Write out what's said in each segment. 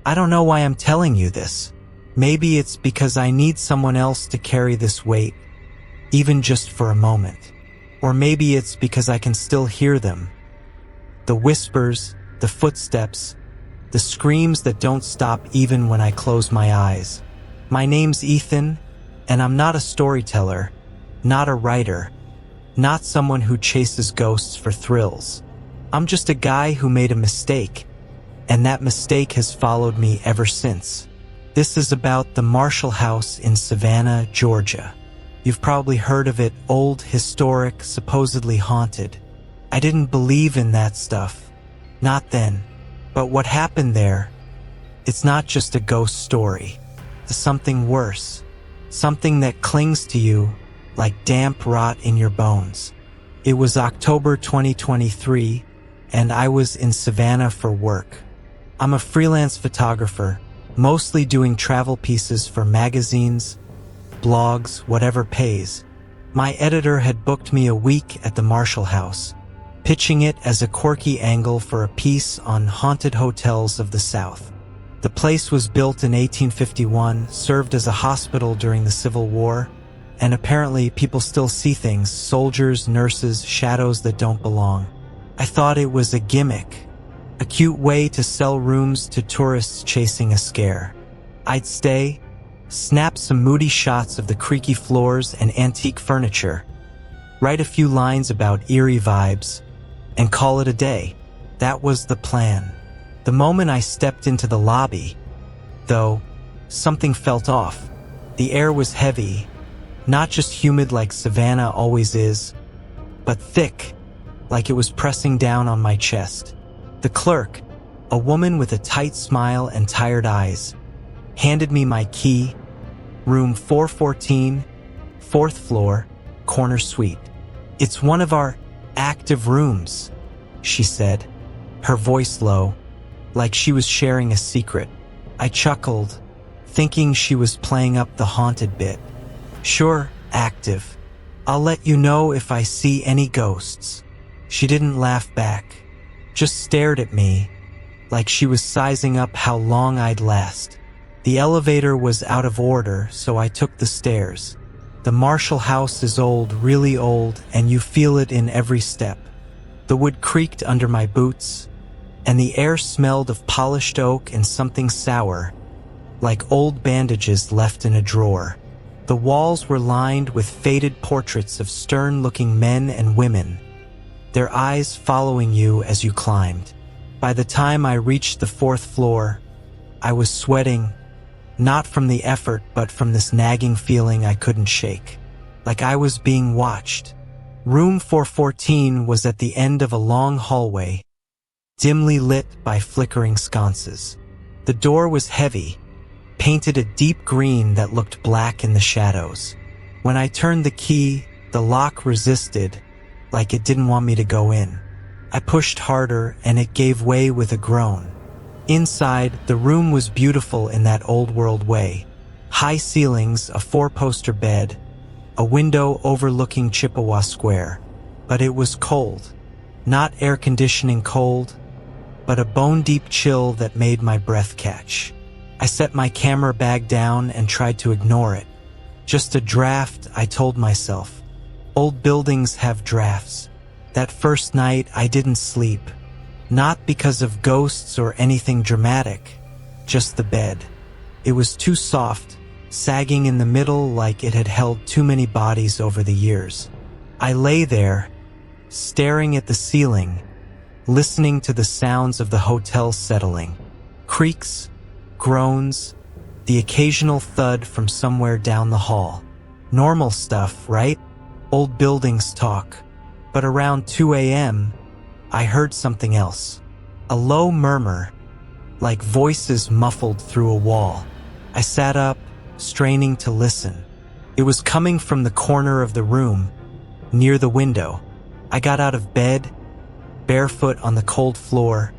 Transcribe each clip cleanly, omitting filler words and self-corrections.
I don't know why I'm telling you this. Maybe it's because I need someone else to carry this weight, even just for a moment. Or maybe it's because I can still hear them. The whispers, the footsteps, the screams that don't stop even when I close my eyes. My name's Ethan, and I'm not a storyteller, not a writer, not someone who chases ghosts for thrills. I'm just a guy who made a mistake, and that mistake has followed me ever since. This is about the Marshall House in Savannah, Georgia. You've probably heard of it, old, historic, supposedly haunted. I didn't believe in that stuff. Not then. But what happened there, it's not just a ghost story. It's something worse. Something that clings to you like damp rot in your bones. It was October 2023, and I was in Savannah for work. I'm a freelance photographer, mostly doing travel pieces for magazines, blogs, whatever pays. My editor had booked me a week at the Marshall House, pitching it as a quirky angle for a piece on haunted hotels of the South. The place was built in 1851, served as a hospital during the Civil War, and apparently people still see things, soldiers, nurses, shadows that don't belong. I thought it was a gimmick, a cute way to sell rooms to tourists chasing a scare. I'd stay, snap some moody shots of the creaky floors and antique furniture, write a few lines about eerie vibes, and call it a day. That was the plan. The moment I stepped into the lobby, though, something felt off. The air was heavy, not just humid like Savannah always is, but thick, like it was pressing down on my chest. The clerk, a woman with a tight smile and tired eyes, handed me my key. Room 414, 4th floor, corner suite. It's one of our active rooms, she said, her voice low, like she was sharing a secret. I chuckled, thinking she was playing up the haunted bit. Sure, active. I'll let you know if I see any ghosts. She didn't laugh back, just stared at me, like she was sizing up how long I'd last. The elevator was out of order, so I took the stairs. The Marshall House is old, really old, and you feel it in every step. The wood creaked under my boots, and the air smelled of polished oak and something sour, like old bandages left in a drawer. The walls were lined with faded portraits of stern-looking men and women, their eyes following you as you climbed. By the time I reached the 4th floor, I was sweating, not from the effort but from this nagging feeling I couldn't shake, like I was being watched. Room 414 was at the end of a long hallway, dimly lit by flickering sconces. The door was heavy, painted a deep green that looked black in the shadows. When I turned the key, the lock resisted, like it didn't want me to go in. I pushed harder, and it gave way with a groan. Inside, the room was beautiful in that old-world way. High ceilings, a 4-poster bed, a window overlooking Chippewa Square. But it was cold. Not air conditioning cold, but a bone-deep chill that made my breath catch. I set my camera bag down and tried to ignore it. Just a draft, I told myself. Old buildings have drafts. That first night, I didn't sleep. Not because of ghosts or anything dramatic, just the bed. It was too soft, sagging in the middle like it had held too many bodies over the years. I lay there, staring at the ceiling, listening to the sounds of the hotel settling. Creaks, groans, the occasional thud from somewhere down the hall. Normal stuff, right? Old buildings talk. But around 2 a.m., I heard something else. A low murmur, like voices muffled through a wall. I sat up, straining to listen. It was coming from the corner of the room, near the window. I got out of bed, barefoot on the cold floor,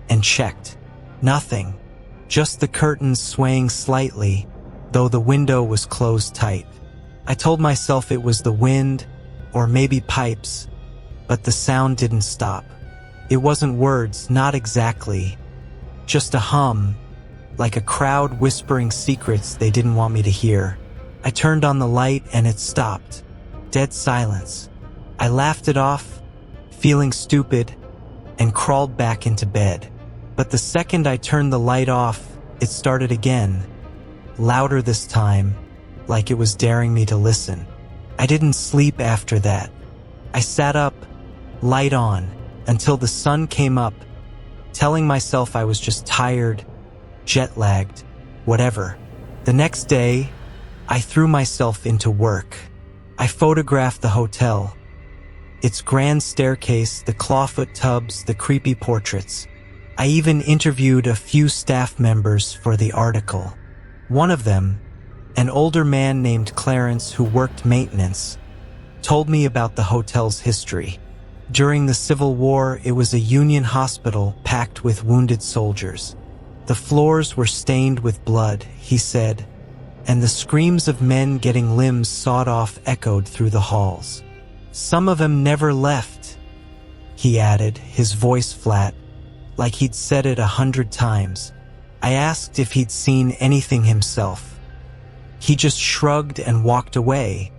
and checked. Nothing. Just the curtains swaying slightly, though the window was closed tight. I told myself it was the wind, or maybe pipes, but the sound didn't stop. It wasn't words, not exactly. Just a hum, like a crowd whispering secrets they didn't want me to hear. I turned on the light and it stopped. Dead silence. I laughed it off, feeling stupid, and crawled back into bed. But the second I turned the light off, it started again, louder this time, like it was daring me to listen. I didn't sleep after that. I sat up, light on, until the sun came up, telling myself I was just tired, jet-lagged, whatever. The next day, I threw myself into work. I photographed the hotel. Its grand staircase, the clawfoot tubs, the creepy portraits. I even interviewed a few staff members for the article. One of them, an older man named Clarence who worked maintenance, told me about the hotel's history. During the Civil War, it was a Union hospital packed with wounded soldiers. The floors were stained with blood, he said, and the screams of men getting limbs sawed off echoed through the halls. Some of them never left, he added, his voice flat, like he'd said it 100 times. I asked if he'd seen anything himself. He just shrugged and walked away,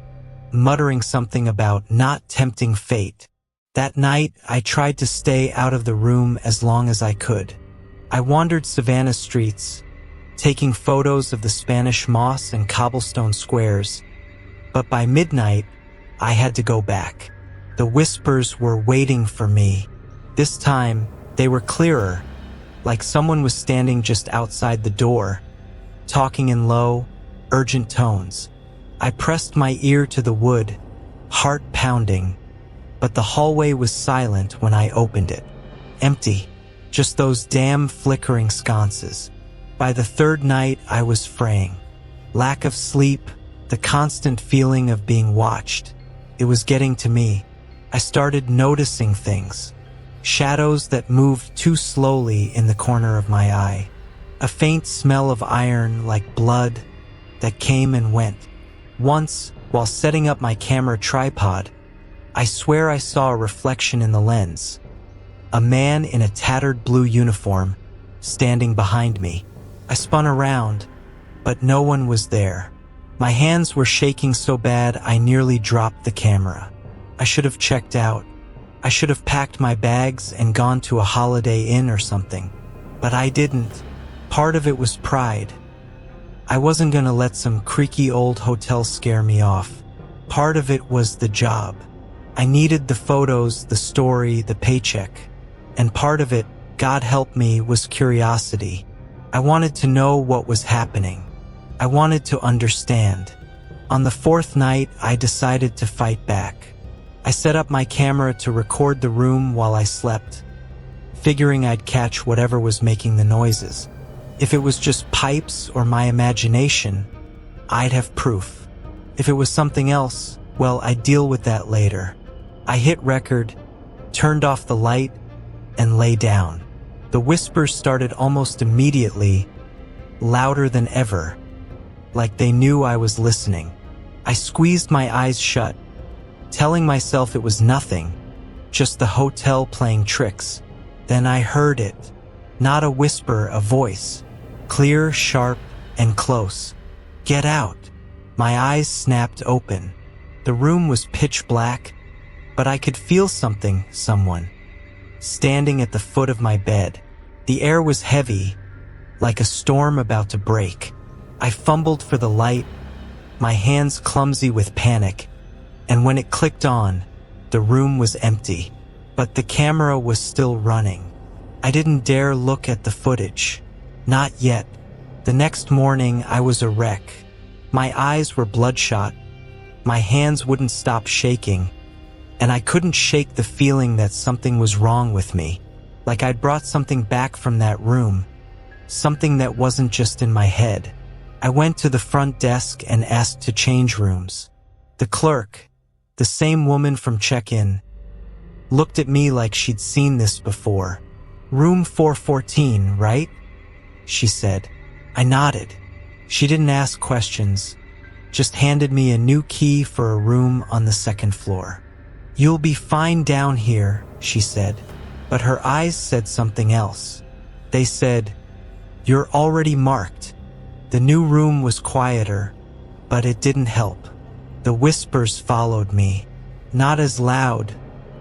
muttering something about not tempting fate. That night, I tried to stay out of the room as long as I could. I wandered Savannah streets, taking photos of the Spanish moss and cobblestone squares, but by midnight, I had to go back. The whispers were waiting for me. This time, they were clearer, like someone was standing just outside the door, talking in low, urgent tones. I pressed my ear to the wood, heart pounding, but the hallway was silent when I opened it. Empty, just those damn flickering sconces. By the third night, I was fraying. Lack of sleep, the constant feeling of being watched. It was getting to me. I started noticing things. Shadows that moved too slowly in the corner of my eye. A faint smell of iron like blood that came and went. Once, while setting up my camera tripod, I swear I saw a reflection in the lens. A man in a tattered blue uniform, standing behind me. I spun around, but no one was there. My hands were shaking so bad I nearly dropped the camera. I should have checked out. I should have packed my bags and gone to a Holiday Inn or something. But I didn't. Part of it was pride. I wasn't gonna let some creaky old hotel scare me off. Part of it was the job. I needed the photos, the story, the paycheck. And part of it, God help me, was curiosity. I wanted to know what was happening. I wanted to understand. On the fourth night, I decided to fight back. I set up my camera to record the room while I slept, figuring I'd catch whatever was making the noises. If it was just pipes or my imagination, I'd have proof. If it was something else, well, I'd deal with that later. I hit record, turned off the light, and lay down. The whispers started almost immediately, louder than ever, like they knew I was listening. I squeezed my eyes shut, telling myself it was nothing, just the hotel playing tricks. Then I heard it. Not a whisper, a voice. Clear, sharp, and close. Get out. My eyes snapped open. The room was pitch black, but I could feel something, someone, standing at the foot of my bed. The air was heavy, like a storm about to break. I fumbled for the light, my hands clumsy with panic, and when it clicked on, the room was empty, but the camera was still running. I didn't dare look at the footage. Not yet. The next morning, I was a wreck. My eyes were bloodshot. My hands wouldn't stop shaking, and I couldn't shake the feeling that something was wrong with me, like I'd brought something back from that room, something that wasn't just in my head. I went to the front desk and asked to change rooms. The clerk, the same woman from check-in, looked at me like she'd seen this before. "Room 414, right?" she said. I nodded. She didn't ask questions, just handed me a new key for a room on the second floor. "You'll be fine down here," she said, but her eyes said something else. They said, You're already marked. The new room was quieter, but it didn't help. The whispers followed me, not as loud,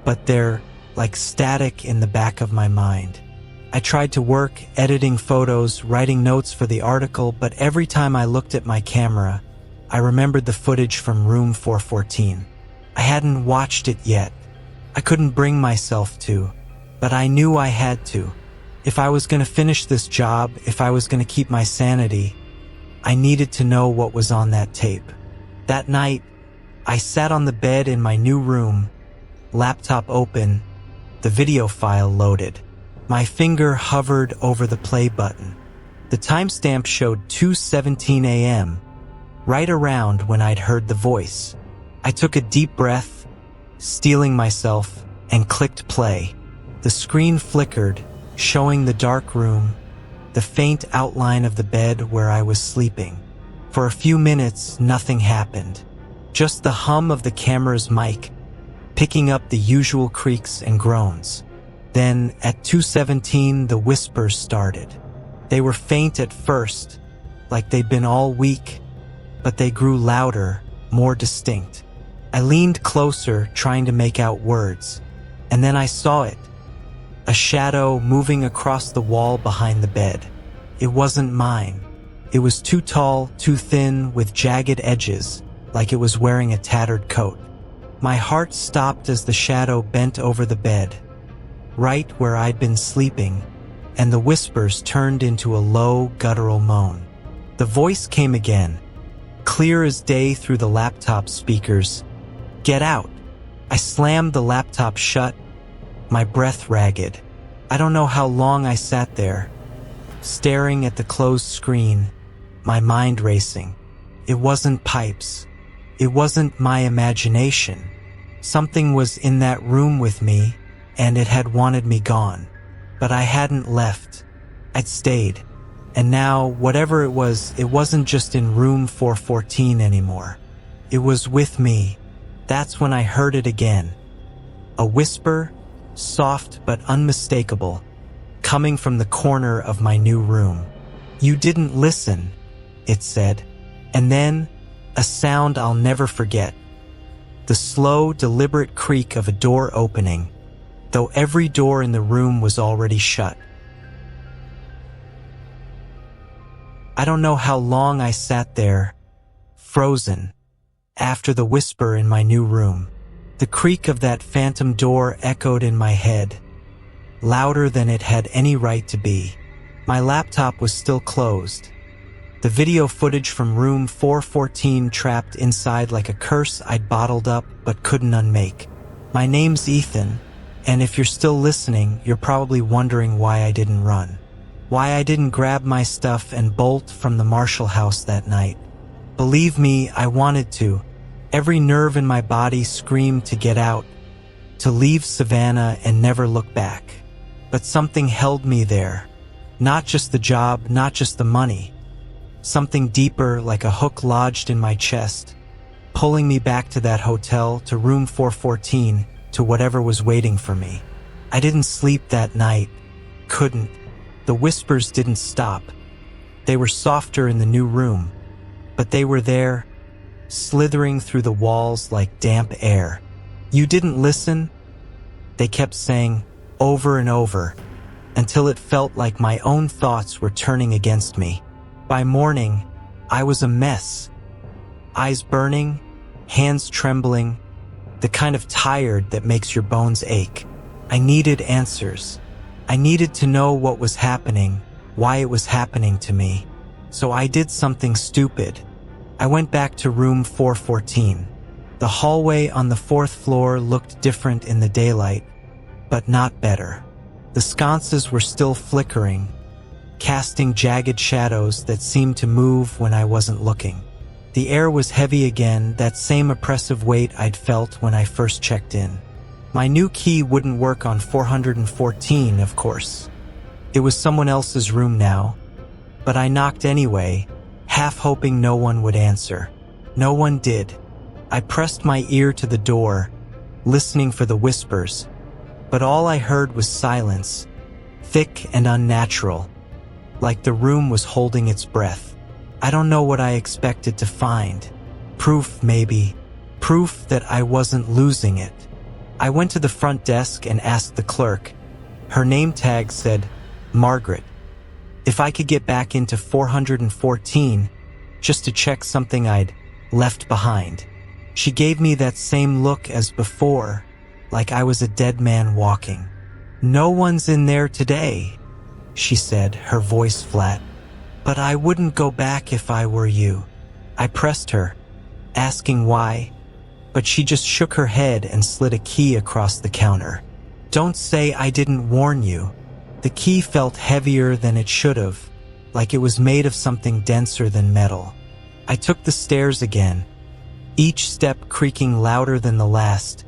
but they're like static in the back of my mind. I tried to work, editing photos, writing notes for the article, but every time I looked at my camera, I remembered the footage from room 414. I hadn't watched it yet. I couldn't bring myself to, but I knew I had to. If I was going to finish this job, if I was going to keep my sanity, I needed to know what was on that tape. That night, I sat on the bed in my new room, laptop open, the video file loaded. My finger hovered over the play button. The timestamp showed 2:17 a.m., right around when I'd heard the voice. I took a deep breath, steeling myself, and clicked play. The screen flickered, showing the dark room, the faint outline of the bed where I was sleeping. For a few minutes, nothing happened. Just the hum of the camera's mic, picking up the usual creaks and groans. Then, at 2:17, the whispers started. They were faint at first, like they'd been all week, but they grew louder, more distinct. I leaned closer, trying to make out words, and then I saw it. A shadow moving across the wall behind the bed. It wasn't mine. It was too tall, too thin, with jagged edges, like it was wearing a tattered coat. My heart stopped as the shadow bent over the bed, right where I'd been sleeping, and the whispers turned into a low, guttural moan. The voice came again, clear as day through the laptop speakers. "Get out." I slammed the laptop shut, my breath ragged. I don't know how long I sat there, staring at the closed screen, my mind racing. It wasn't pipes. It wasn't my imagination. Something was in that room with me, and it had wanted me gone. But I hadn't left. I'd stayed. And now, whatever it wasn't just in room 414 anymore. It was with me. That's when I heard it again. A whisper, soft but unmistakable, coming from the corner of my new room. "You didn't listen," it said. And then, a sound I'll never forget. The slow, deliberate creak of a door opening, though every door in the room was already shut. I don't know how long I sat there, frozen, after the whisper in my new room. The creak of that phantom door echoed in my head, louder than it had any right to be. My laptop was still closed. The video footage from room 414 trapped inside like a curse I'd bottled up but couldn't unmake. My name's Ethan, and if you're still listening, you're probably wondering why I didn't run. Why I didn't grab my stuff and bolt from the Marshall house that night. Believe me, I wanted to. Every nerve in my body screamed to get out, to leave Savannah and never look back. But something held me there. Not just the job, not just the money. Something deeper, like a hook lodged in my chest, pulling me back to that hotel, to room 414, to whatever was waiting for me. I didn't sleep that night. Couldn't. The whispers didn't stop. They were softer in the new room, but they were there, slithering through the walls like damp air. "You didn't listen?" They kept saying, over and over, until it felt like my own thoughts were turning against me. By morning, I was a mess. Eyes burning, hands trembling, the kind of tired that makes your bones ache. I needed answers. I needed to know what was happening, why it was happening to me. So I did something stupid. I went back to room 414. The hallway on the 4th floor looked different in the daylight, but not better. The sconces were still flickering, casting jagged shadows that seemed to move when I wasn't looking. The air was heavy again, that same oppressive weight I'd felt when I first checked in. My new key wouldn't work on 414, of course. It was someone else's room now, but I knocked anyway, half hoping no one would answer. No one did. I pressed my ear to the door, listening for the whispers, but all I heard was silence, thick and unnatural. like the room was holding its breath. I don't know what I expected to find. Proof, maybe. Proof that I wasn't losing it. I went to the front desk and asked the clerk. Her name tag said, Margaret, if I could get back into 414 just to check something I'd left behind. She gave me that same look as before, like I was a dead man walking. No one's in there today, she said, her voice flat. But I wouldn't go back if I were you. I pressed her, asking why, but she just shook her head and slid a key across the counter. Don't say I didn't warn you. The key felt heavier than it should have, like it was made of something denser than metal. I took the stairs again, each step creaking louder than the last,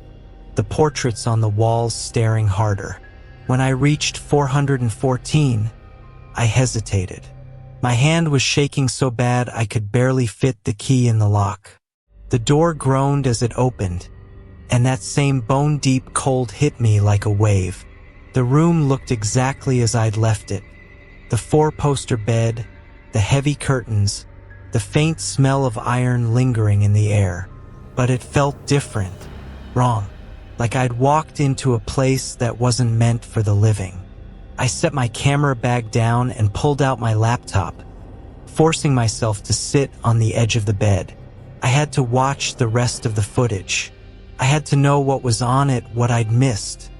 the portraits on the walls staring harder. When I reached 414, I hesitated. My hand was shaking so bad I could barely fit the key in the lock. The door groaned as it opened, and that same bone-deep cold hit me like a wave. The room looked exactly as I'd left it. The four-poster bed, the heavy curtains, the faint smell of iron lingering in the air. But it felt different, wrong, like I'd walked into a place that wasn't meant for the living. I set my camera bag down and pulled out my laptop, forcing myself to sit on the edge of the bed. I had to watch the rest of the footage. I had to know what was on it, what I'd missed.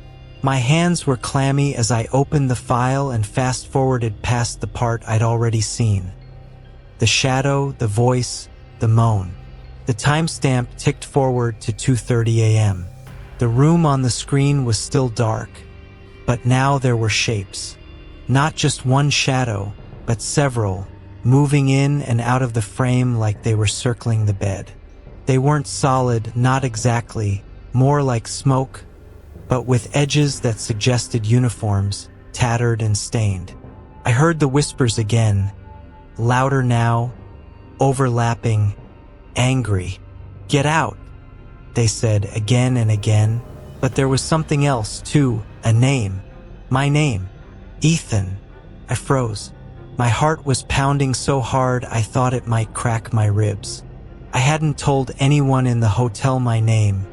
My hands were clammy as I opened the file and fast-forwarded past the part I'd already seen. The shadow, the voice, the moan. The timestamp ticked forward to 2:30 a.m. The room on the screen was still dark, but now there were shapes. Not just one shadow, but several, moving in and out of the frame like they were circling the bed. They weren't solid, not exactly, more like smoke, but with edges that suggested uniforms, tattered and stained. I heard the whispers again, louder now, overlapping, angry. Get out, they said again and again, but there was something else too, a name. My name, Ethan. I froze. My heart was pounding so hard I thought it might crack my ribs. I hadn't told anyone in the hotel my name.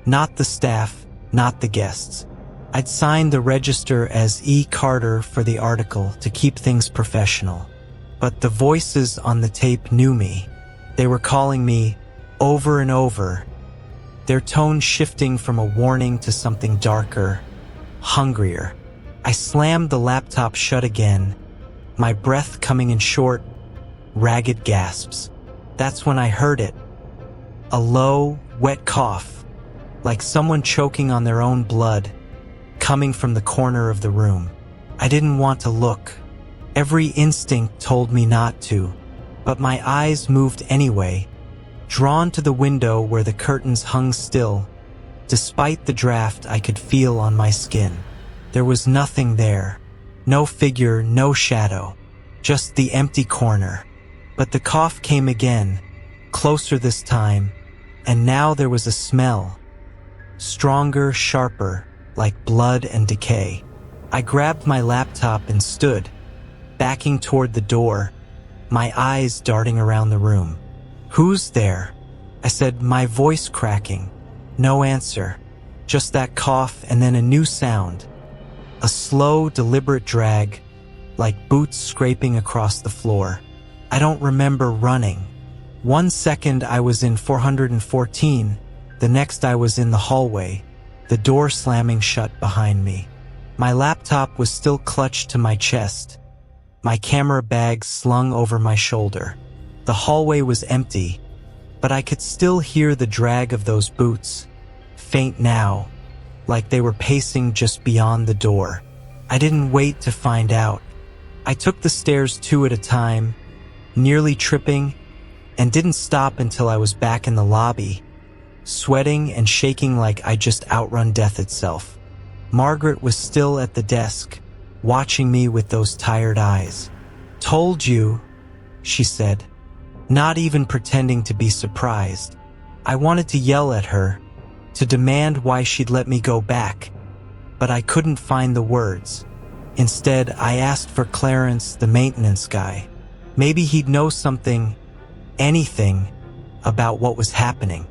Not the staff, not the guests. I'd signed the register as E. Carter for the article to keep things professional. But the voices on the tape knew me. They were calling me over and over, their tone shifting from a warning to something darker, hungrier. I slammed the laptop shut again, my breath coming in short, ragged gasps. That's when I heard it. A low, wet cough, like someone choking on their own blood, coming from the corner of the room. I didn't want to look. Every instinct told me not to, but my eyes moved anyway, drawn to the window where the curtains hung still. Despite the draft I could feel on my skin, there was nothing there. No figure, no shadow, just the empty corner. But the cough came again, closer this time, and now there was a smell. Stronger, sharper, like blood and decay. I grabbed my laptop and stood, backing toward the door, my eyes darting around the room. Who's there? I said, my voice cracking. No answer. Just that cough and then a new sound. A slow, deliberate drag, like boots scraping across the floor. I don't remember running. 1 second I was in 414, the next I was in the hallway, the door slamming shut behind me. My laptop was still clutched to my chest, my camera bag slung over my shoulder. The hallway was empty, but I could still hear the drag of those boots, faint now, like they were pacing just beyond the door. I didn't wait to find out. I took the stairs 2 at a time, nearly tripping, and didn't stop until I was back in the lobby, sweating and shaking like I'd just outrun death itself. Margaret was still at the desk, watching me with those tired eyes. Told you, she said, not even pretending to be surprised. I wanted to yell at her, to demand why she'd let me go back, but I couldn't find the words. Instead, I asked for Clarence, the maintenance guy. Maybe he'd know something, anything, about what was happening.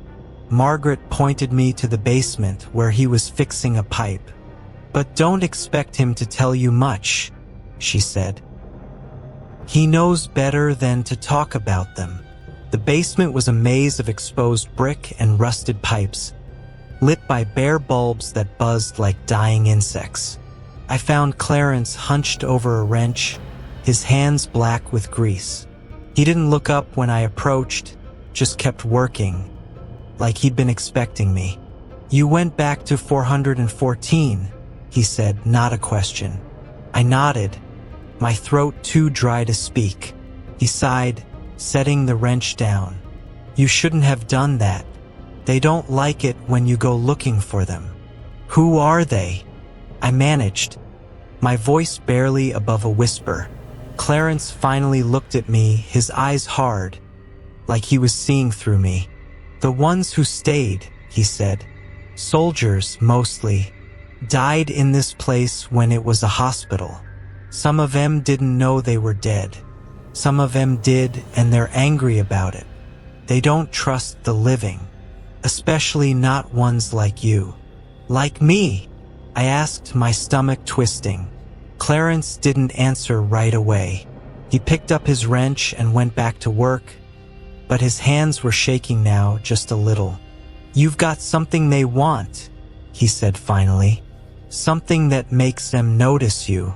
Margaret pointed me to the basement where he was fixing a pipe. "But don't expect him to tell you much," she said. "He knows better than to talk about them." The basement was a maze of exposed brick and rusted pipes, lit by bare bulbs that buzzed like dying insects. I found Clarence hunched over a wrench, his hands black with grease. He didn't look up when I approached, just kept working, like he'd been expecting me. "You went back to 414, he said, not a question. I nodded, my throat too dry to speak. He sighed, setting the wrench down. "You shouldn't have done that. They don't like it when you go looking for them." "Who are they?" I managed, my voice barely above a whisper. Clarence finally looked at me, his eyes hard, like he was seeing through me. "The ones who stayed," he said. "Soldiers, mostly. Died in this place when it was a hospital. Some of them didn't know they were dead. Some of them did, and they're angry about it. They don't trust the living, especially not ones like you." "Like me?" I asked, my stomach twisting. Clarence didn't answer right away. He picked up his wrench and went back to work, but his hands were shaking now, just a little. "You've got something they want," he said finally. "Something that makes them notice you.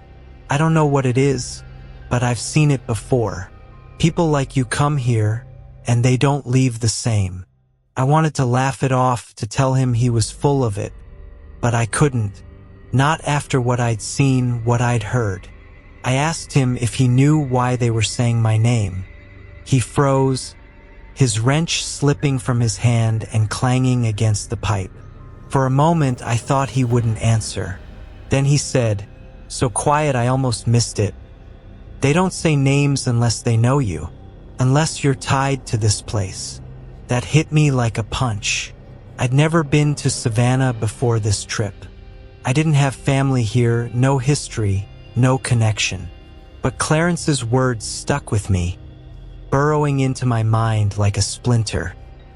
I don't know what it is, but I've seen it before. People like you come here, and they don't leave the same." I wanted to laugh it off, to tell him he was full of it, but I couldn't. Not after what I'd seen, what I'd heard. I asked him if he knew why they were saying my name. He froze, his wrench slipping from his hand and clanging against the pipe. For a moment, I thought he wouldn't answer. Then he said, so quiet I almost missed it, "They don't say names unless they know you, unless you're tied to this place." That hit me like a punch. I'd never been to Savannah before this trip. I didn't have family here, no history, no connection. But Clarence's words stuck with me, burrowing into my mind like a splinter.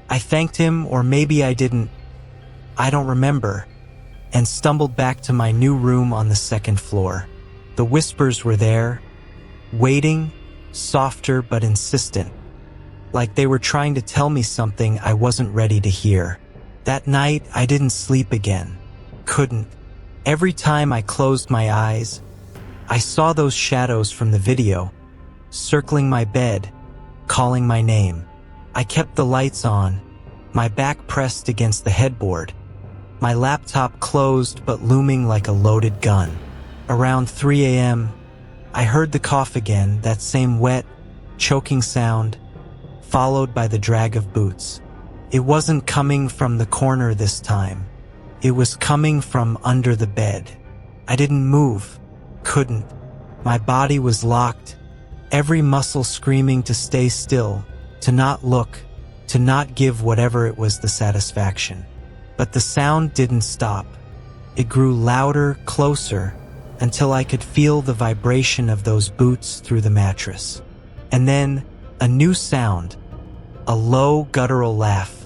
I thanked him, or maybe I didn't, I don't remember, and stumbled back to my new room on the second floor. The whispers were there, waiting, softer but insistent, like they were trying to tell me something I wasn't ready to hear. That night, I didn't sleep again. Couldn't. Every time I closed my eyes, I saw those shadows from the video, circling my bed, calling my name. I kept the lights on, my back pressed against the headboard, my laptop closed but looming like a loaded gun. Around 3 a.m., I heard the cough again, that same wet, choking sound, followed by the drag of boots. It wasn't coming from the corner this time. It was coming from under the bed. I didn't move, couldn't. My body was locked, every muscle screaming to stay still, to not look, to not give whatever it was the satisfaction. But the sound didn't stop. It grew louder, closer, until I could feel the vibration of those boots through the mattress. And then, a new sound, a low, guttural laugh,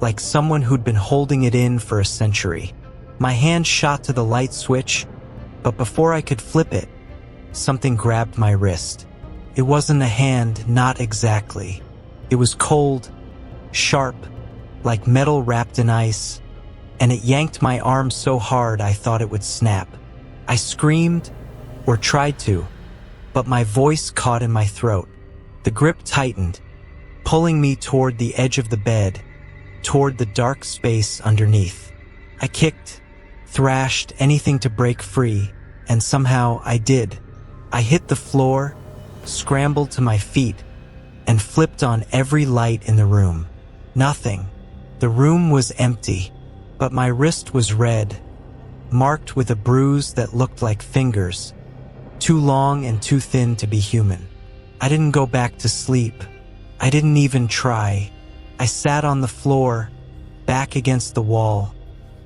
like someone who'd been holding it in for a century. My hand shot to the light switch, but before I could flip it, something grabbed my wrist. It wasn't a hand, not exactly. It was cold, sharp, like metal wrapped in ice, and it yanked my arm so hard I thought it would snap. I screamed, or tried to, but my voice caught in my throat. The grip tightened, pulling me toward the edge of the bed, toward the dark space underneath. I kicked, thrashed, anything to break free, and somehow I did. I hit the floor, scrambled to my feet, and flipped on every light in the room. Nothing. The room was empty, but my wrist was red, marked with a bruise that looked like fingers, too long and too thin to be human. I didn't go back to sleep. I didn't even try. I sat on the floor, back against the wall,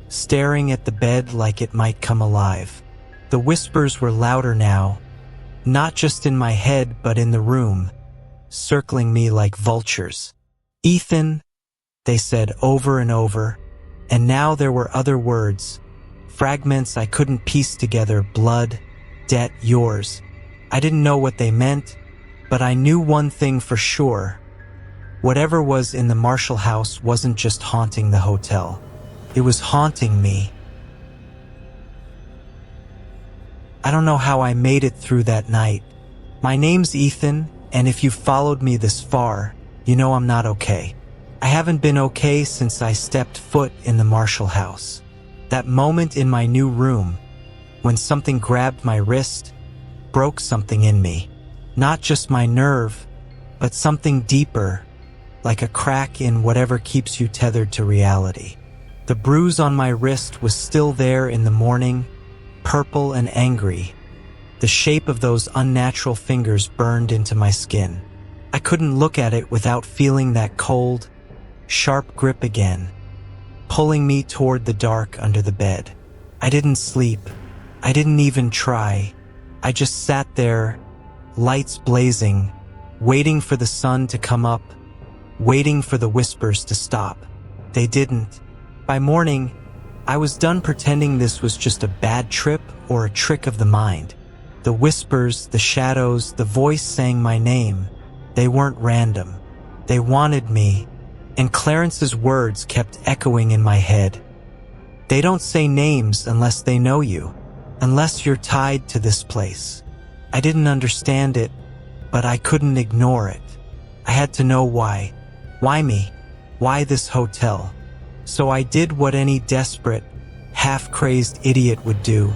staring at the bed like it might come alive. The whispers were louder now, not just in my head but in the room, circling me like vultures. "Ethan," they said over and over, and now there were other words, fragments I couldn't piece together: blood, debt, yours. I didn't know what they meant, but I knew one thing for sure. Whatever was in the Marshall house wasn't just haunting the hotel. It was haunting me. I don't know how I made it through that night. My name's Ethan, and if you've followed me this far, you know I'm not okay. I haven't been okay since I stepped foot in the Marshall house. That moment in my new room, when something grabbed my wrist, broke something in me. Not just my nerve, but something deeper, like a crack in whatever keeps you tethered to reality. The bruise on my wrist was still there in the morning, purple and angry. The shape of those unnatural fingers burned into my skin. I couldn't look at it without feeling that cold, sharp grip again, pulling me toward the dark under the bed. I didn't sleep. I didn't even try. I just sat there, lights blazing, waiting for the sun to come up, waiting for the whispers to stop. They didn't. By morning, I was done pretending this was just a bad trip or a trick of the mind. The whispers, the shadows, the voice saying my name, they weren't random. They wanted me, and Clarence's words kept echoing in my head. They don't say names unless they know you, unless you're tied to this place. I didn't understand it, but I couldn't ignore it. I had to know why. Why me? Why this hotel? So I did what any desperate, half-crazed idiot would do.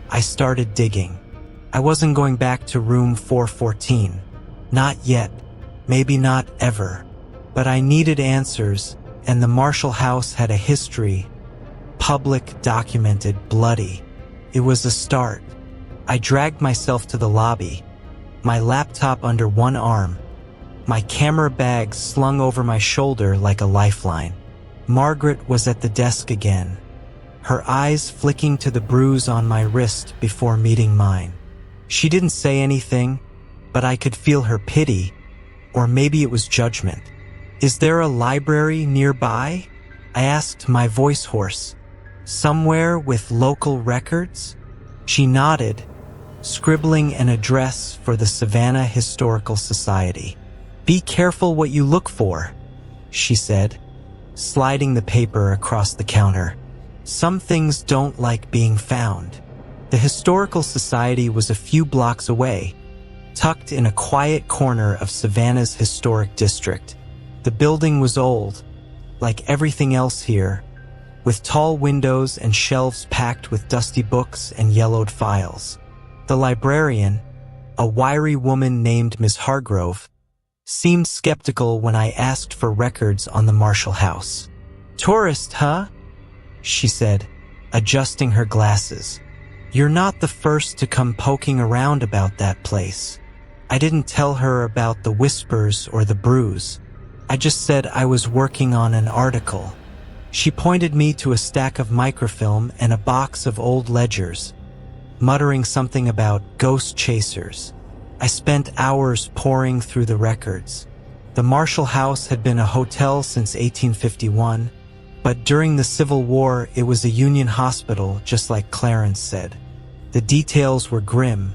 I started digging. I wasn't going back to room 414. Not yet. Maybe not ever. But I needed answers, and the Marshall house had a history. Public, documented, bloody. It was a start. I dragged myself to the lobby, my laptop under one arm, my camera bag slung over my shoulder like a lifeline. Margaret was at the desk again, her eyes flicking to the bruise on my wrist before meeting mine. She didn't say anything, but I could feel her pity, or maybe it was judgment. "Is there a library nearby?" I asked, my voice hoarse. "Somewhere with local records?" She nodded, scribbling an address for the Savannah Historical Society. "Be careful what you look for," she said, sliding the paper across the counter. "Some things don't like being found." The Historical Society was a few blocks away, tucked in a quiet corner of Savannah's historic district. The building was old, like everything else here, with tall windows and shelves packed with dusty books and yellowed files. The librarian, a wiry woman named Miss Hargrove, seemed skeptical when I asked for records on the Marshall house. "Tourist, huh?" she said, adjusting her glasses. "You're not the first to come poking around about that place." I didn't tell her about the whispers or the bruise. I just said I was working on an article. She pointed me to a stack of microfilm and a box of old ledgers, muttering something about ghost chasers. I spent hours poring through the records. The Marshall house had been a hotel since 1851, but during the Civil War it was a Union hospital, just like Clarence said. The details were grim.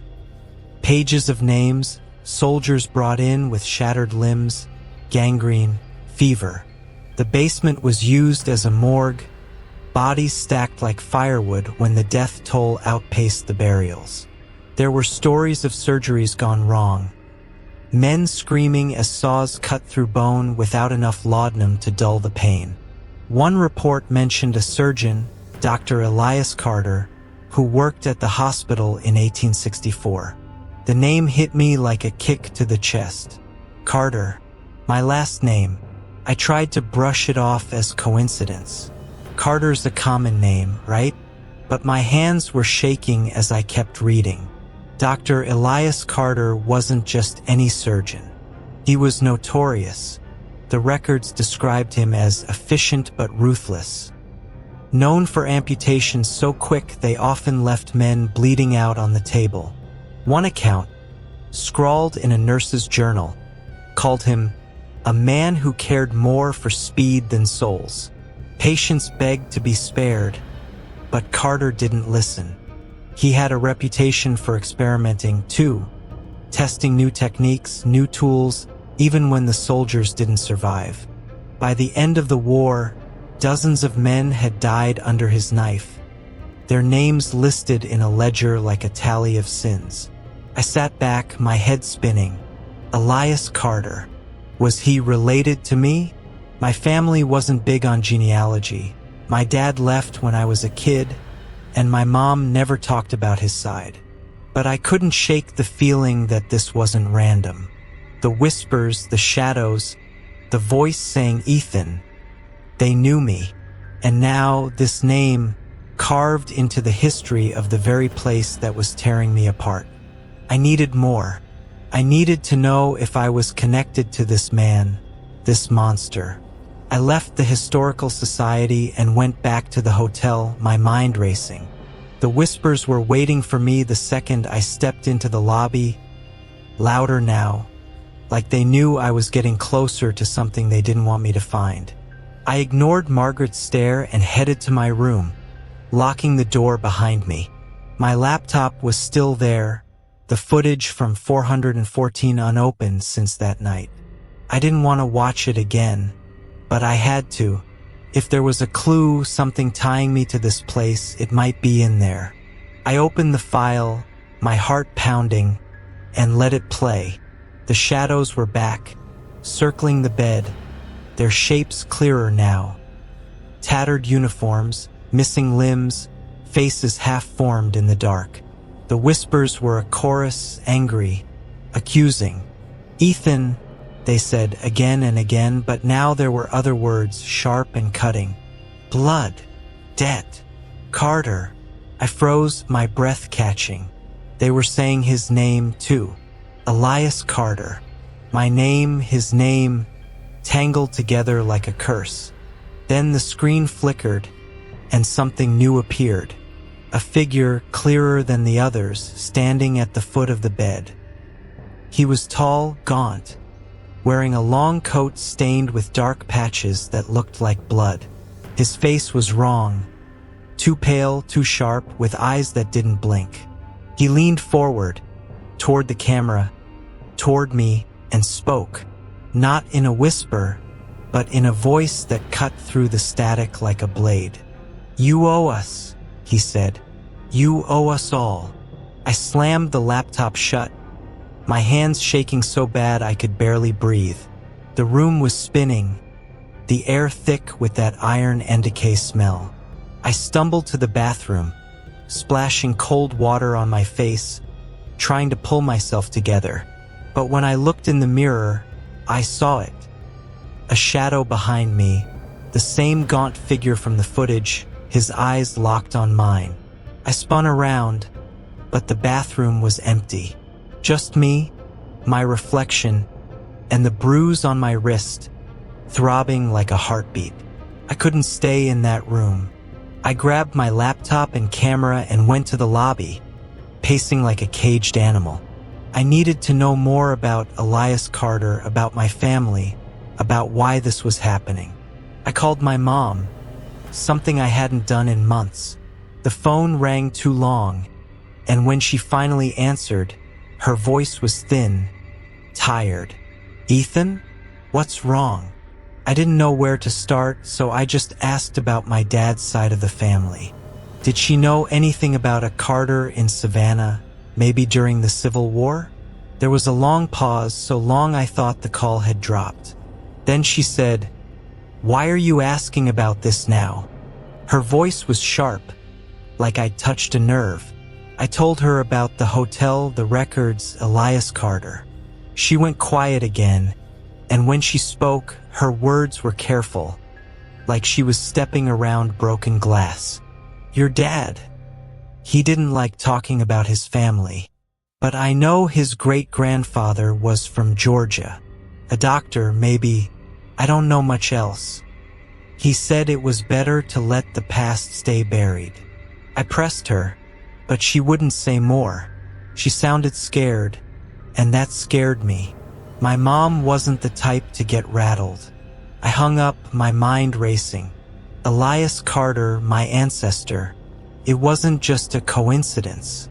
Pages of names, soldiers brought in with shattered limbs, gangrene, fever. The basement was used as a morgue, bodies stacked like firewood when the death toll outpaced the burials. There were stories of surgeries gone wrong, men screaming as saws cut through bone without enough laudanum to dull the pain. One report mentioned a surgeon, Dr. Elias Carter, who worked at the hospital in 1864. The name hit me like a kick to the chest. Carter, my last name. I tried to brush it off as coincidence. Carter's a common name, right? But my hands were shaking as I kept reading. Dr. Elias Carter wasn't just any surgeon. He was notorious. The records described him as efficient but ruthless. known for amputations so quick they often left men bleeding out on the table. One account, scrawled in a nurse's journal, called him a man who cared more for speed than souls. Patients begged to be spared, but Carter didn't listen. He had a reputation for experimenting too, testing new techniques, new tools, even when the soldiers didn't survive. By the end of the war, dozens of men had died under his knife, their names listed in a ledger like a tally of sins. I sat back, my head spinning. Elias Carter. Was he related to me? My family wasn't big on genealogy. My dad left when I was a kid, and my mom never talked about his side. But I couldn't shake the feeling that this wasn't random. The whispers, the shadows, the voice saying Ethan. They knew me, and now this name carved into the history of the very place that was tearing me apart. I needed more. I needed to know if I was connected to this man, this monster. I left the historical society and went back to the hotel, my mind racing. The whispers were waiting for me the second I stepped into the lobby, louder now, like they knew I was getting closer to something they didn't want me to find. I ignored Margaret's stare and headed to my room, locking the door behind me. My laptop was still there, the footage from 414 unopened since that night. I didn't want to watch it again, but I had to. If there was a clue, something tying me to this place, it might be in there. I opened the file, my heart pounding, and let it play. The shadows were back, circling the bed, their shapes clearer now. Tattered uniforms, missing limbs, faces half-formed in the dark. The whispers were a chorus, angry, accusing. Ethan, they said again and again, but now there were other words, sharp and cutting. Blood. Debt. Carter. I froze, my breath catching. They were saying his name too. Elias Carter. My name, his name, tangled together like a curse. Then the screen flickered, and something new appeared. A figure clearer than the others, standing at the foot of the bed. He was tall, gaunt, wearing a long coat stained with dark patches that looked like blood. His face was wrong, too pale, too sharp, with eyes that didn't blink. He leaned forward, toward the camera, toward me, and spoke, not in a whisper, but in a voice that cut through the static like a blade. "You owe us," he said. "You owe us all." I slammed the laptop shut, my hands shaking so bad I could barely breathe. The room was spinning, the air thick with that iron and decay smell. I stumbled to the bathroom, splashing cold water on my face, trying to pull myself together. But when I looked in the mirror, I saw it. A shadow behind me, the same gaunt figure from the footage, his eyes locked on mine. I spun around, but the bathroom was empty. Just me, my reflection, and the bruise on my wrist, throbbing like a heartbeat. I couldn't stay in that room. I grabbed my laptop and camera and went to the lobby, pacing like a caged animal. I needed to know more about Elias Carter, about my family, about why this was happening. I called my mom, something I hadn't done in months. The phone rang too long, and when she finally answered, her voice was thin, tired. "Ethan, what's wrong?" I didn't know where to start, so I just asked about my dad's side of the family. Did she know anything about a Carter in Savannah, maybe during the Civil War? There was a long pause, so long I thought the call had dropped. Then she said, "Why are you asking about this now?" Her voice was sharp, like I'd touched a nerve. I told her about the hotel, the records, Elias Carter. She went quiet again, and when she spoke, her words were careful, like she was stepping around broken glass. "Your dad. He didn't like talking about his family, but I know his great-grandfather was from Georgia. A doctor, maybe. I don't know much else. He said it was better to let the past stay buried. I pressed her, but she wouldn't say more. She sounded scared, and that scared me. My mom wasn't the type to get rattled. I hung up, my mind racing. Elias Carter, my ancestor. It wasn't just a coincidence.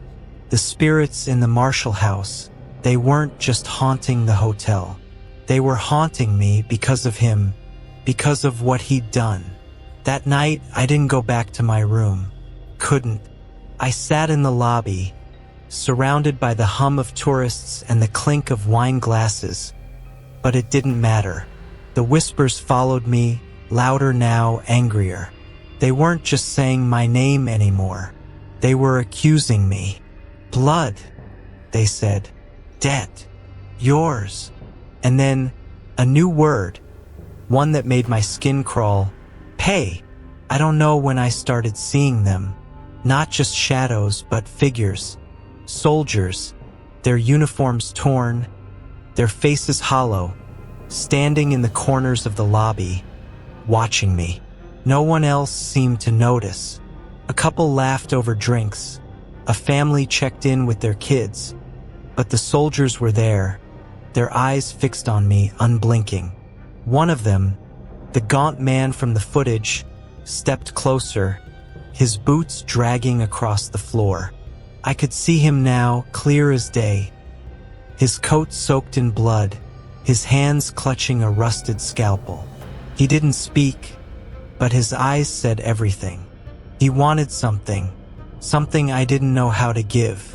The spirits in the Marshall house, they weren't just haunting the hotel. They were haunting me because of him, because of what he'd done. That night, I didn't go back to my room. Couldn't. I sat in the lobby, surrounded by the hum of tourists and the clink of wine glasses. But it didn't matter. The whispers followed me, louder now, angrier. They weren't just saying my name anymore. They were accusing me. Blood, they said. Debt. Yours. And then, a new word. One that made my skin crawl. Pay. I don't know when I started seeing them. Not just shadows, but figures. Soldiers. Their uniforms torn. Their faces hollow. Standing in the corners of the lobby. Watching me. No one else seemed to notice. A couple laughed over drinks. A family checked in with their kids. But the soldiers were there, their eyes fixed on me, unblinking. One of them, the gaunt man from the footage, stepped closer, his boots dragging across the floor. I could see him now, clear as day. His coat soaked in blood, his hands clutching a rusted scalpel. He didn't speak, but his eyes said everything. He wanted something, something I didn't know how to give.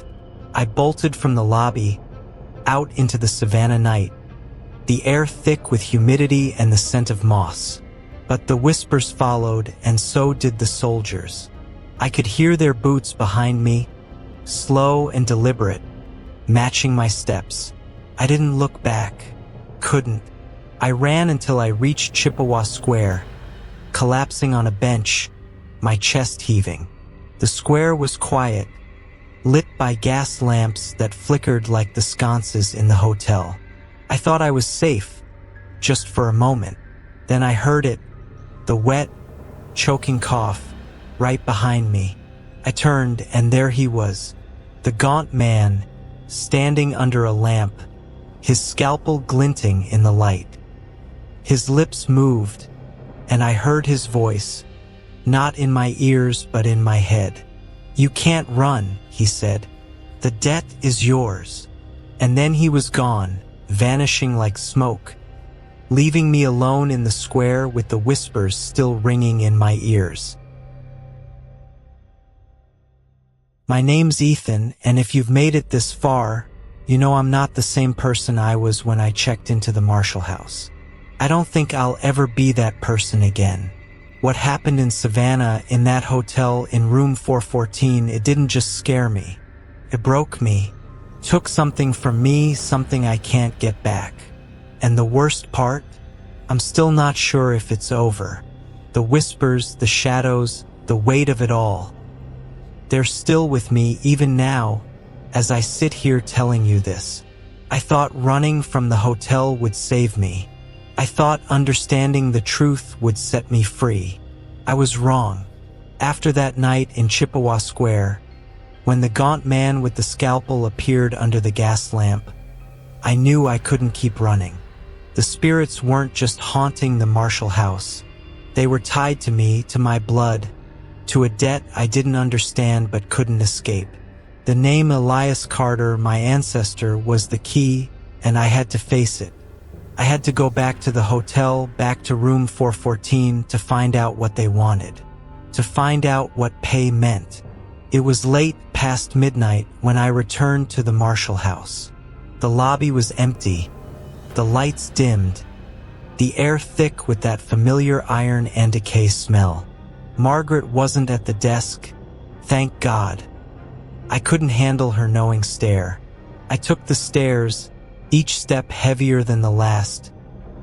I bolted from the lobby, out into the Savannah night, the air thick with humidity and the scent of moss. But the whispers followed, and so did the soldiers. I could hear their boots behind me, slow and deliberate, matching my steps. I didn't look back. Couldn't. I ran until I reached Chippewa Square, collapsing on a bench, my chest heaving. The square was quiet, lit by gas lamps that flickered like the sconces in the hotel. I thought I was safe, just for a moment. Then I heard it, the wet, choking cough, right behind me. I turned, and there he was, the gaunt man, standing under a lamp, his scalpel glinting in the light. His lips moved, and I heard his voice, not in my ears but in my head. "You can't run," he said. "The debt is yours." And then he was gone, vanishing like smoke, leaving me alone in the square with the whispers still ringing in my ears. My name's Ethan, and if you've made it this far, you know I'm not the same person I was when I checked into the Marshall house. I don't think I'll ever be that person again. What happened in Savannah, in that hotel in room 414, it didn't just scare me. It broke me, took something from me, something I can't get back. And the worst part? I'm still not sure if it's over. The whispers, the shadows, the weight of it all. They're still with me even now, as I sit here telling you this. I thought running from the hotel would save me. I thought understanding the truth would set me free. I was wrong. After that night in Chippewa Square, when the gaunt man with the scalpel appeared under the gas lamp, I knew I couldn't keep running. The spirits weren't just haunting the Marshall house. They were tied to me, to my blood, to a debt I didn't understand but couldn't escape. The name Elias Carter, my ancestor, was the key, and I had to face it. I had to go back to the hotel, back to room 414, to find out what they wanted, to find out what pay meant. It was late, past midnight, when I returned to the Marshall house. The lobby was empty, the lights dimmed, the air thick with that familiar iron and decay smell. Margaret wasn't at the desk, thank God. I couldn't handle her knowing stare. I took the stairs, each step heavier than the last,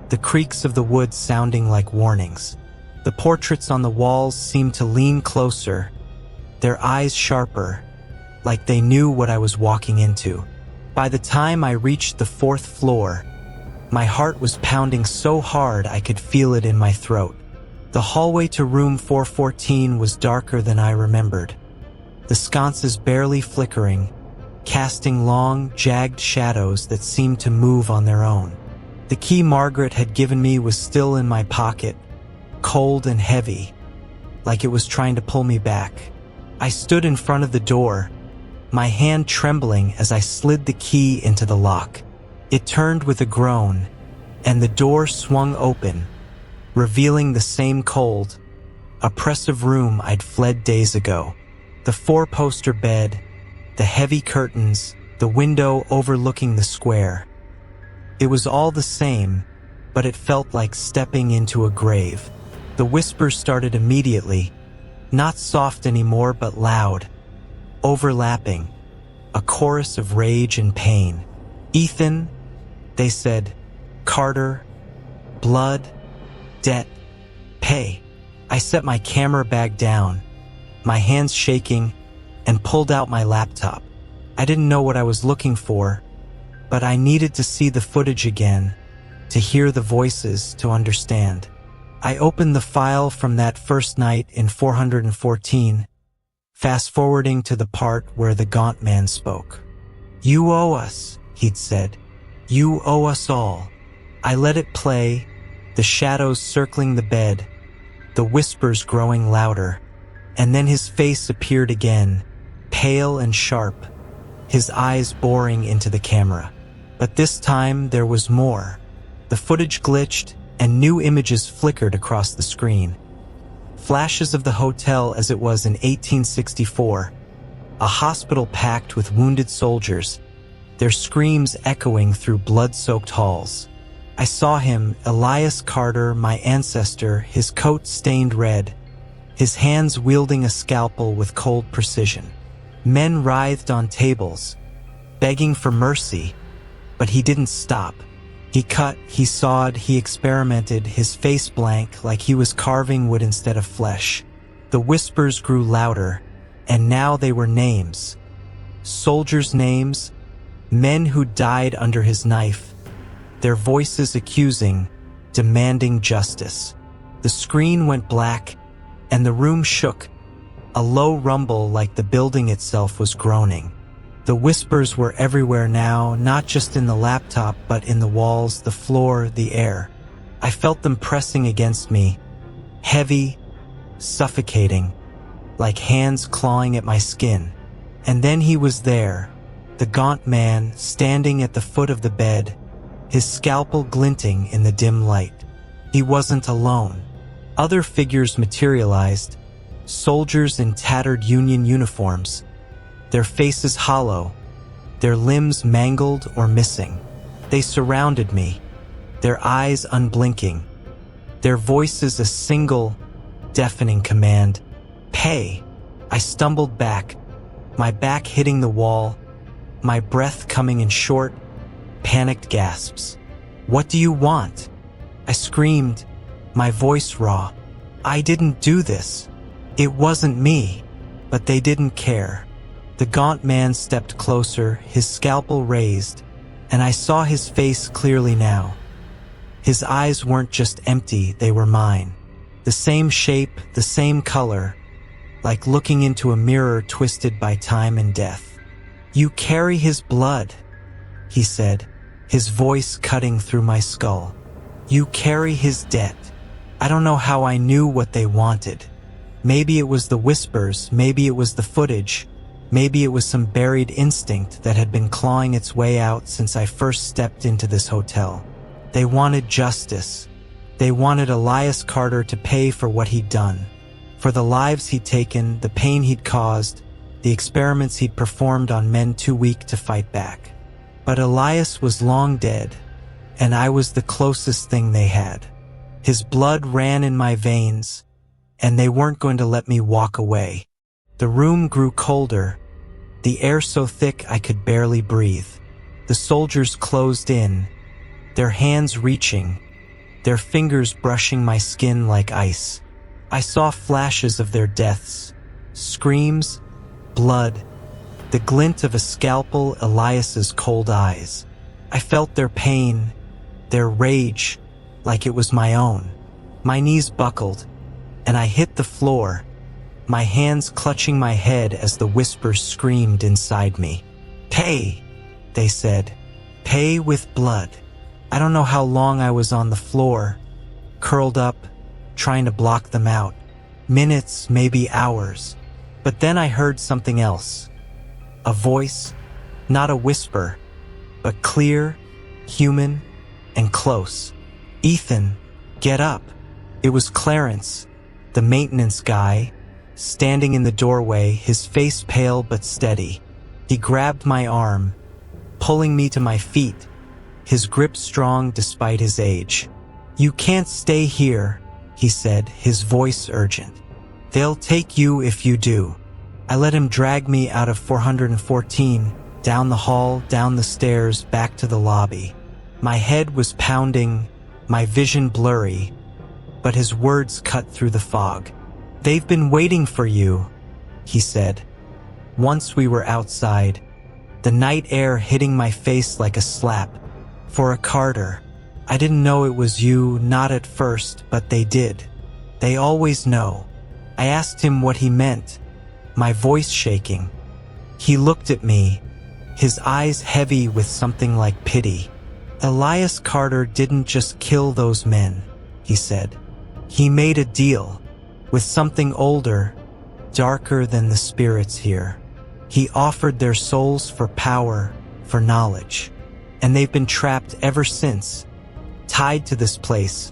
the creaks of the wood sounding like warnings. The portraits on the walls seemed to lean closer, their eyes sharper, like they knew what I was walking into. By the time I reached the 4th floor, my heart was pounding so hard I could feel it in my throat. The hallway to room 414 was darker than I remembered, the sconces barely flickering, casting long, jagged shadows that seemed to move on their own. The key Margaret had given me was still in my pocket, cold and heavy, like it was trying to pull me back. I stood in front of the door, my hand trembling as I slid the key into the lock. It turned with a groan, and the door swung open, revealing the same cold, oppressive room I'd fled days ago. The four-poster bed, the heavy curtains, the window overlooking the square. It was all the same, but it felt like stepping into a grave. The whispers started immediately, not soft anymore but loud, overlapping, a chorus of rage and pain. "Ethan," they said, "Carter, blood, debt, pay." I set my camera bag down, my hands shaking, and pulled out my laptop. I didn't know what I was looking for, but I needed to see the footage again, to hear the voices, to understand. I opened the file from that first night in 414, fast-forwarding to the part where the gaunt man spoke. "You owe us," he'd said. "You owe us all." I let it play, the shadows circling the bed, the whispers growing louder, and then his face appeared again, pale and sharp, his eyes boring into the camera. But this time there was more. The footage glitched, and new images flickered across the screen. Flashes of the hotel as it was in 1864, a hospital packed with wounded soldiers, their screams echoing through blood-soaked halls. I saw him, Elias Carter, my ancestor, his coat stained red, his hands wielding a scalpel with cold precision. Men writhed on tables, begging for mercy, but he didn't stop. He cut, he sawed, he experimented, his face blank like he was carving wood instead of flesh. The whispers grew louder, and now they were names. Soldiers' names, men who died under his knife, their voices accusing, demanding justice. The screen went black, and the room shook, a low rumble like the building itself was groaning. The whispers were everywhere now, not just in the laptop, but in the walls, the floor, the air. I felt them pressing against me, heavy, suffocating, like hands clawing at my skin. And then he was there, the gaunt man, standing at the foot of the bed, his scalpel glinting in the dim light. He wasn't alone. Other figures materialized, soldiers in tattered Union uniforms, their faces hollow, their limbs mangled or missing. They surrounded me, their eyes unblinking, their voices a single, deafening command, "Pay." I stumbled back, my back hitting the wall, my breath coming in short, panicked gasps. "What do you want?" I screamed, my voice raw. "I didn't do this. It wasn't me." But they didn't care. The gaunt man stepped closer, his scalpel raised, and I saw his face clearly now. His eyes weren't just empty, they were mine. The same shape, the same color, like looking into a mirror twisted by time and death. "You carry his blood," he said, his voice cutting through my skull. "You carry his debt." I don't know how I knew what they wanted. Maybe it was the whispers, maybe it was the footage, maybe it was some buried instinct that had been clawing its way out since I first stepped into this hotel. They wanted justice. They wanted Elias Carter to pay for what he'd done, for the lives he'd taken, the pain he'd caused, the experiments he'd performed on men too weak to fight back. But Elias was long dead, and I was the closest thing they had. His blood ran in my veins, and they weren't going to let me walk away. The room grew colder, the air so thick I could barely breathe. The soldiers closed in, their hands reaching, their fingers brushing my skin like ice. I saw flashes of their deaths, screams, blood, the glint of a scalpel, Elias's cold eyes. I felt their pain, their rage, like it was my own. My knees buckled, and I hit the floor, my hands clutching my head as the whispers screamed inside me. Pay, they said. Pay with blood. I don't know how long I was on the floor, curled up, trying to block them out. Minutes, maybe hours. But then I heard something else. A voice, not a whisper, but clear, human, and close. Ethan, get up. It was Clarence, the maintenance guy, standing in the doorway, his face pale but steady. He grabbed my arm, pulling me to my feet, his grip strong despite his age. You can't stay here, he said, his voice urgent. They'll take you if you do. I let him drag me out of 414, down the hall, down the stairs, back to the lobby. My head was pounding, my vision blurry, but his words cut through the fog. They've been waiting for you, he said. Once we were outside, the night air hitting my face like a slap. For a Carter. I didn't know it was you, not at first, but they did. They always know. I asked him what he meant, my voice shaking. He looked at me, his eyes heavy with something like pity. Elias Carter didn't just kill those men, he said. He made a deal with something older, darker than the spirits here. He offered their souls for power, for knowledge. And they've been trapped ever since, tied to this place,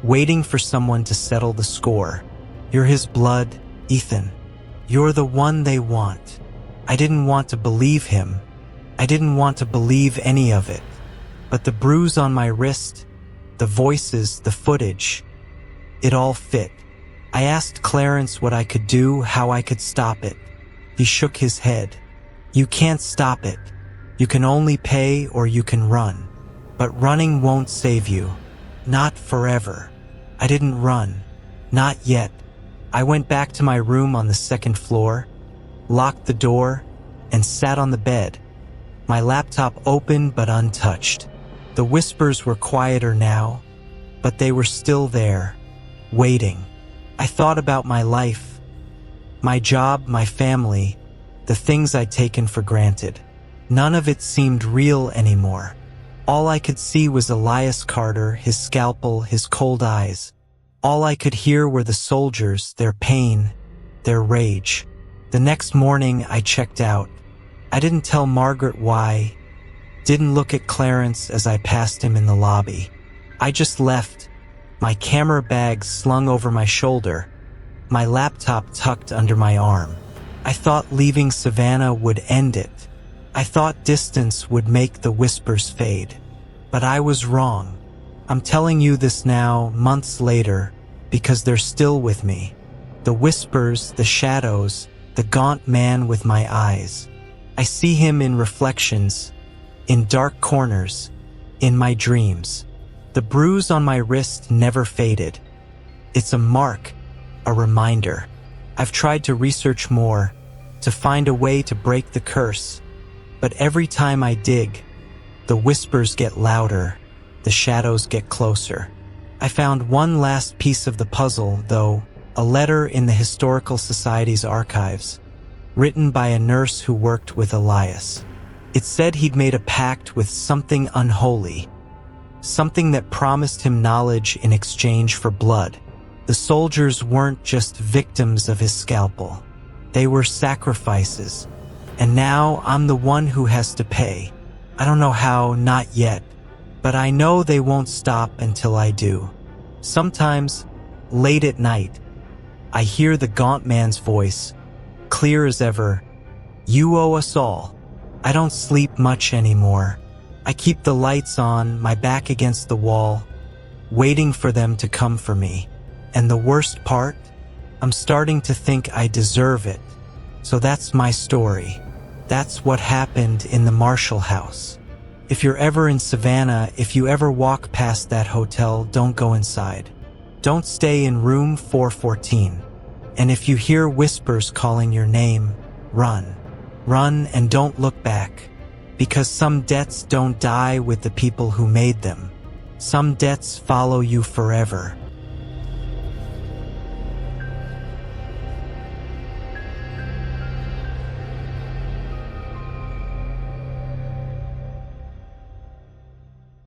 waiting for someone to settle the score. You're his blood, Ethan. You're the one they want. I didn't want to believe him. I didn't want to believe any of it. But the bruise on my wrist, the voices, the footage, it all fit. I asked Clarence what I could do, how I could stop it. He shook his head. You can't stop it. You can only pay or you can run. But running won't save you. Not forever. I didn't run. Not yet. I went back to my room on the second floor, locked the door, and sat on the bed. My laptop open but untouched. The whispers were quieter now, but they were still there, waiting. I thought about my life, my job, my family, the things I'd taken for granted. None of it seemed real anymore. All I could see was Elias Carter, his scalpel, his cold eyes. All I could hear were the soldiers, their pain, their rage. The next morning, I checked out. I didn't tell Margaret why, didn't look at Clarence as I passed him in the lobby. I just left, my camera bag slung over my shoulder, my laptop tucked under my arm. I thought leaving Savannah would end it. I thought distance would make the whispers fade. But I was wrong. I'm telling you this now, months later, because they're still with me. The whispers, the shadows, the gaunt man with my eyes. I see him in reflections, in dark corners, in my dreams. The bruise on my wrist never faded. It's a mark, a reminder. I've tried to research more, to find a way to break the curse. But every time I dig, the whispers get louder, the shadows get closer. I found one last piece of the puzzle, though, a letter in the Historical Society's archives, written by a nurse who worked with Elias. It said he'd made a pact with something unholy, something that promised him knowledge in exchange for blood. The soldiers weren't just victims of his scalpel. They were sacrifices. And now I'm the one who has to pay. I don't know how, not yet, but I know they won't stop until I do. Sometimes, late at night, I hear the gaunt man's voice, clear as ever. You owe us all. I don't sleep much anymore. I keep the lights on, my back against the wall, waiting for them to come for me. And the worst part? I'm starting to think I deserve it. So that's my story. That's what happened in the Marshall house. If you're ever in Savannah, if you ever walk past that hotel, don't go inside. Don't stay in room 414. And if you hear whispers calling your name, run. Run and don't look back. Because some debts don't die with the people who made them. Some debts follow you forever.